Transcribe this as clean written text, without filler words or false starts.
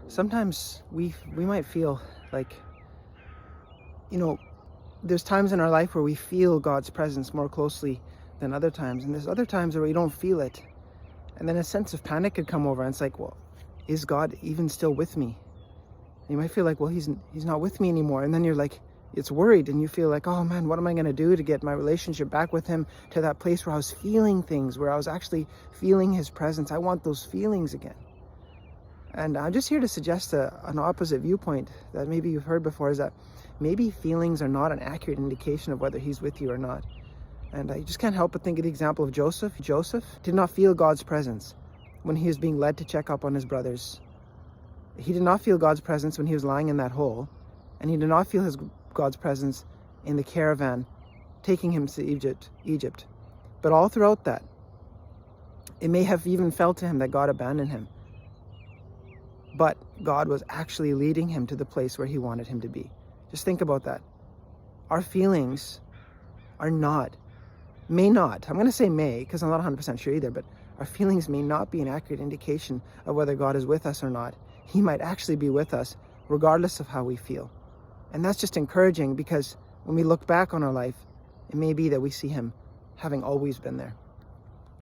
sometimes we might feel like, there's times in our life where we feel God's presence more closely than other times, and there's other times where we don't feel it, and then a sense of panic could come over, and it's like, well, is God even still with me? And you might feel like, well, he's not with me anymore, and then you're like, it's worried, and you feel like, oh man, what am I going to do to get my relationship back with him to that place where I was feeling things, where I was actually feeling his presence? I want those feelings again. And I'm just here to suggest an opposite viewpoint that maybe you've heard before, is that maybe feelings are not an accurate indication of whether he's with you or not. And I just can't help but think of the example of Joseph. Joseph did not feel God's presence when he was being led to check up on his brothers. He did not feel God's presence when he was lying in that hole, and he did not feel God's presence in the caravan taking him to Egypt. But all throughout that, it may have even felt to him that God abandoned him. But God was actually leading him to the place where he wanted him to be. Just think about that. Our feelings may not, I'm going to say may, because I'm not 100% sure either, but our feelings may not be an accurate indication of whether God is with us or not. He might actually be with us regardless of how we feel. And that's just encouraging, because when we look back on our life, it may be that we see him having always been there.